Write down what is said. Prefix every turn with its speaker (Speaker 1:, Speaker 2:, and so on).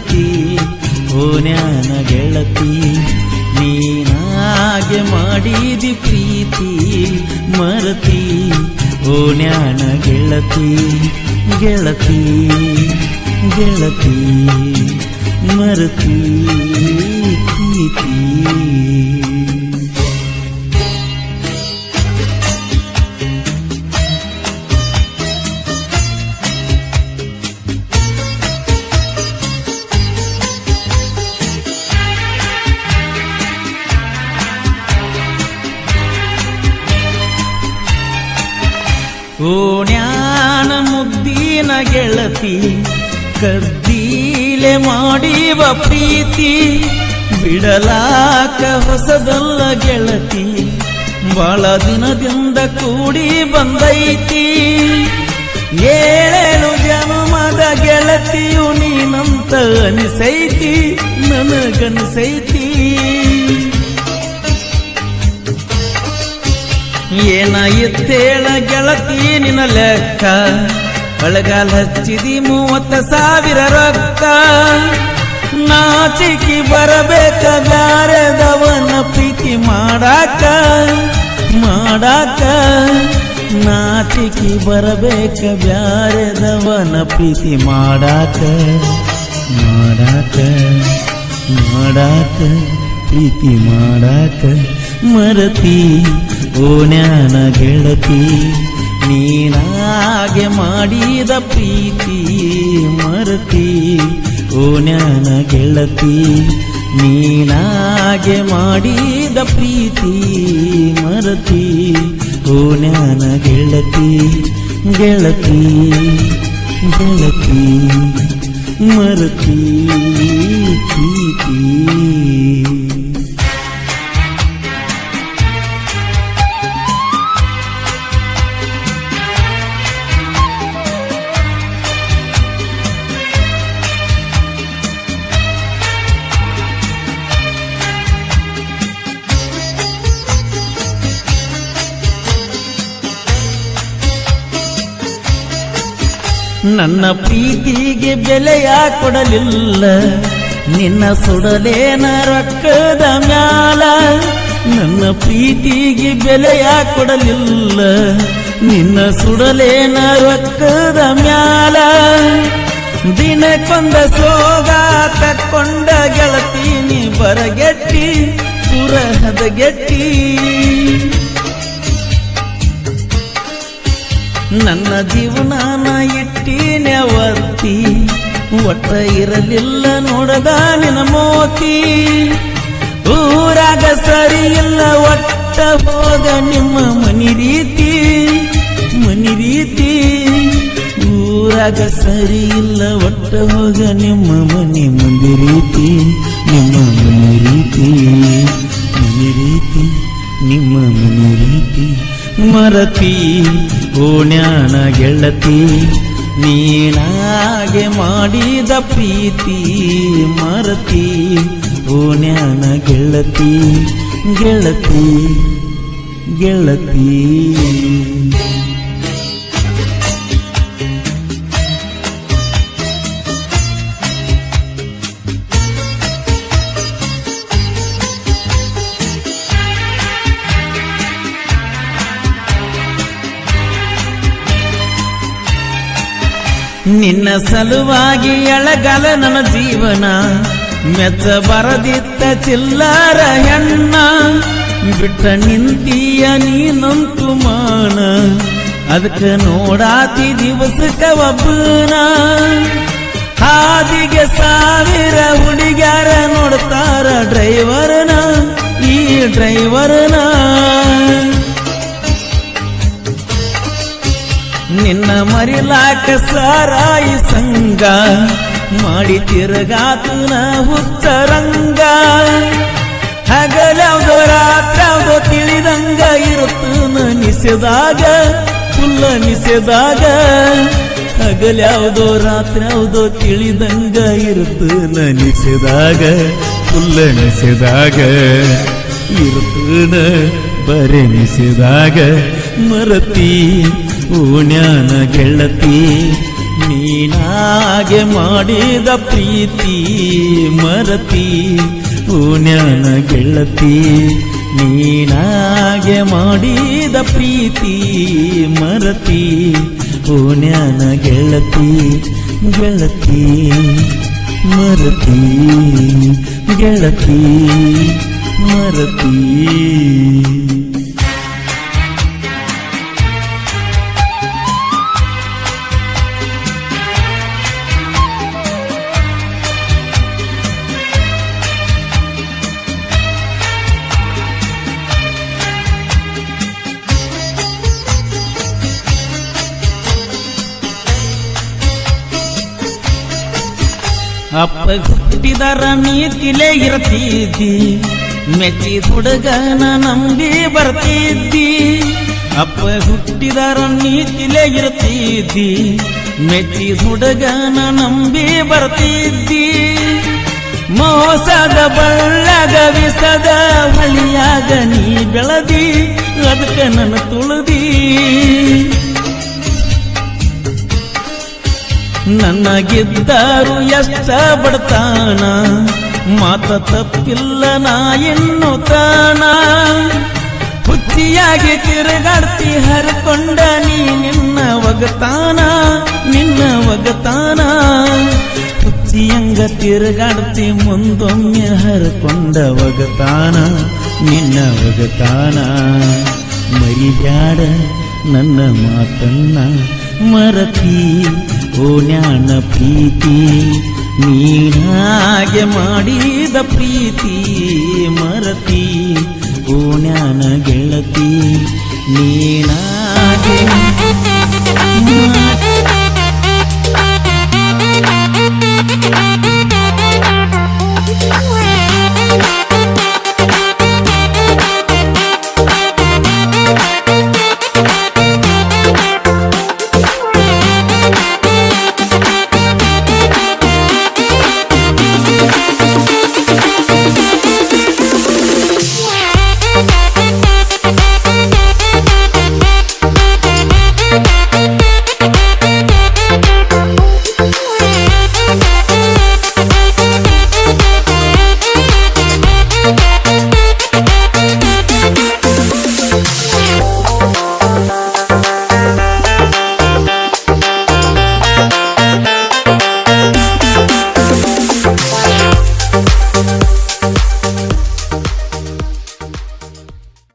Speaker 1: ಮರತಿ ಓನ್ಯಾನ ಗೆಳತಿ ನೀನಾಗೆ ಮಾಡಿದಿ ಪ್ರೀತಿ ಮರತಿ ಓನ್ಯಾನ ಗೆಳತಿ ಗೆಳತಿ ಗೆಳತಿ ಮರತಿ ಪ್ರೀತಿ ಓಣ್ಯಾನ ಮುದ್ದಿನ ಗೆಳತಿ ಕದ್ದೀಲೆ ಮಾಡಿವ ಪ್ರೀತಿ ಬಿಡಲಾಕ ಹೊಸದಲ್ಲ ಗೆಳತಿ ಬಾಳ ದಿನದಿಂದ ಕೂಡಿ ಬಂದೈತಿ ಏಳೇಳು ಜನ್ಮದ ಗೆಳತಿಯು ನೀನಂತ ಅನಿಸೈತಿ ನನಗನಿಸೈತಿ ಏನ ಎತ್ತೇಳ ಗೆಳತಿ ನಿನ್ನ ಲೆಕ್ಕ ಒಳಗಾಲ ಹಚ್ಚಿದಿ 30,000 ರೊಕ್ಕ ನಾಚಿಕಿ ಬರಬೇಕ ಬ್ಯಾರೆದವನ ಪ್ರೀತಿ ಮಾಡಾಕ ನಾಚಿಕಿ ಬರಬೇಕ ಬ್ಯಾರೆದವನ ಪ್ರೀತಿ ಮಾಡಾಕ ಪ್ರೀತಿ ಮಾಡಾಕ ಮರತಿ ಓನ್ಯಾನ ಗೆಳತಿ ನೀನಾಗೆ ಮಾಡಿದ ಪ್ರೀತಿ ಮರತಿ ಓನ್ಯಾನ ಗೆಳತಿ ನೀನಾಗೆ ಮಾಡಿದ ಪ್ರೀತಿ ಮರತಿ ಓನ್ಯಾನ ಗೆಳತಿ ಗೆಳತಿ ಗೆಳತಿ ಮರತಿ ಪ್ರೀತಿ ನನ್ನ ಪ್ರೀತಿಗೆ ಬೆಲೆಯ ಕೊಡಲಿಲ್ಲ ನಿನ್ನ ಸುಡಲೇನ ರೊಕ್ಕದ ಮ್ಯಾಲ ನನ್ನ ಪ್ರೀತಿಗೆ ಬೆಲೆಯ ಕೊಡಲಿಲ್ಲ ನಿನ್ನ ಸುಡಲೇನ ರೊಕ್ಕದ ಮ್ಯಾಲ ದಿನಕ್ಕೊಂದ ಸೋಗ ತಕ್ಕೊಂಡ ಗೆಳತೀನಿ ಬರಗೆಟ್ಟಿ ಪುರಹದ ಗೆಟ್ಟಿ ನನ್ನ ಜೀವನಾನ ಇಟ್ಟೀನೆ ಒತ್ತಿ ಒಟ್ಟ ಇರಲಿಲ್ಲ ನೋಡದ ನಿನ್ನ ಮೋತಿ ಊರಾಗ ಸರಿ ಇಲ್ಲ ಒಟ್ಟ ಹೋಗ ನಿಮ್ಮ ಮನಿ ರೀತಿ ಊರಾಗ ಸರಿ ಇಲ್ಲ ಒಟ್ಟ ಹೋಗ ನಿಮ್ಮ ಮನೆ ಮುಂದೆ ರೀತಿ ನಿಮ್ಮ ಮನೆ ರೀತಿ ನಿಮ್ಮ ಮನೆ ರೀತಿ ಮರತಿ ಓಣ್ಯಾನ ಗೆಳತಿ ನೀನಾಗೆ ಮಾಡಿದ ಪ್ರೀತಿ ಮರತಿ ಓಣ್ಯಾನ ಗೆಳತಿ ಗೆಳತಿ ಗೆಳತಿ ನಿನ್ನ ಸಲುವಾಗಿ ಎಳಗಲ ನನ್ನ ಜೀವನ ಮೆಚ್ಚ ಬರದಿತ್ತ ಚಿಲ್ಲರ ಹೆಣ್ಣ ಬಿಟ್ಟ ನಿಂತೀಯ ನೀನಂತು ಮಾನ ಅದಕ್ಕೆ ನೋಡಾತಿ ದಿವಸಕ್ಕ ಒಬ್ಬನ ಹಾದಿಗೆ 1000 ಹುಡುಗ್ಯಾರ ನೋಡ್ತಾರ ಡ್ರೈವರ್ನ ಈ ಡ್ರೈವರ್ನ ನಿನ್ನ ಮರಿಲಾಕ ಸಾರಾಯಿ ಸಂಗ ಮಾಡಿ ತಿರುಗಾತನ ಹುಚ್ಚರಂಗ ಹಗಲ್ಯಾವ್ದೋ ರಾತ್ರ್ಯಾವ್ದೋ ತಿಳಿದಂಗ ಇರುತ್ತನ ನಿಸೆದಾಗ ಫುಲ್ಲ ನಿಸೆದಾಗ ಹಗಲ್ಯಾವ್ದೋ ರಾತ್ರ್ಯಾವ್ದೋ ತಿಳಿದಂಗ ಇರುತ್ತನ ನಿಸೆದಾಗ ಫುಲ್ಲ ನಿಸೆದಾಗ ಇರುತ್ತನ ಬರೆ ನಿಸೆದಾಗ ಮರತಿ ಓಣ್ಯಾನ ಗೆಳತಿ ನೀನಾಗೆ ಮಾಡಿದ ಪ್ರೀತಿ ಮರತಿ ಓನ್ಯಾನ ಗೆಳತಿ ನೀನಾಗೆ ಮಾಡಿದ ಪ್ರೀತಿ ಮರತಿ ಓನ್ಯಾನ ಗೆಳತಿ ಗೆಳತಿ ಮರತಿ ಗೆಳತಿ ಮರತಿ ಅಪ್ಪ ಹುಟ್ಟಿದರ ನೀತಿಲೇ ಇರ್ತಿದ್ದಿ ಮೆಚ್ಚಿದ ಹುಡುಗನ ನಂಬಿ ಬರ್ತಿದ್ದಿ ಅಪ್ಪ ಹುಟ್ಟಿದರ ನೀತಿಲೇ ಇರ್ತಿದ್ದಿ ಮೆಚ್ಚಿದ ಹುಡುಗನ ನಂಬಿ ಬರ್ತಿದ್ದಿ ಮೋಸದ ಬಳ್ಳಗ ವಿಸದ ಹೊಳಿಯಾಗ ನೀ ಬೆಳದಿ ಅದಕ್ಕೆ ನನ್ನ ತುಳದಿ ನನಗಿದ್ದರು ಎಷ್ಟ ಬಡತಾನ ಮಾತ ತಪ್ಪಿಲ್ಲ ನಾ ಎನ್ನುತ್ತಾನ ಹುಚ್ಚಿಯಾಗಿ ತಿರುಗಾಡ್ತಿ ಹರ್ಕೊಂಡ ನೀ ನಿನ್ನ ಒಗತಾನ ಹುಚ್ಚಿಯಂಗ ತಿರುಗಾಡ್ತಿ ಮುಂದೊಮ್ಮೆ ಹರ್ಕೊಂಡ ಒಗತಾನ ನಿನ್ನ ಒಗತಾನ ಮರಿಬ್ಯಾಡ ನನ್ನ ಮಾತನ್ನ ಮರತಿ ಓನ್ಯಾನ ಪ್ರೀತಿ ನೀನಾಗೆ ಮಾಡಿದ ಪ್ರೀತಿ ಮರತಿ ಓನ್ಯಾನ ಗೆಳತಿ ನೀನಾಗೆ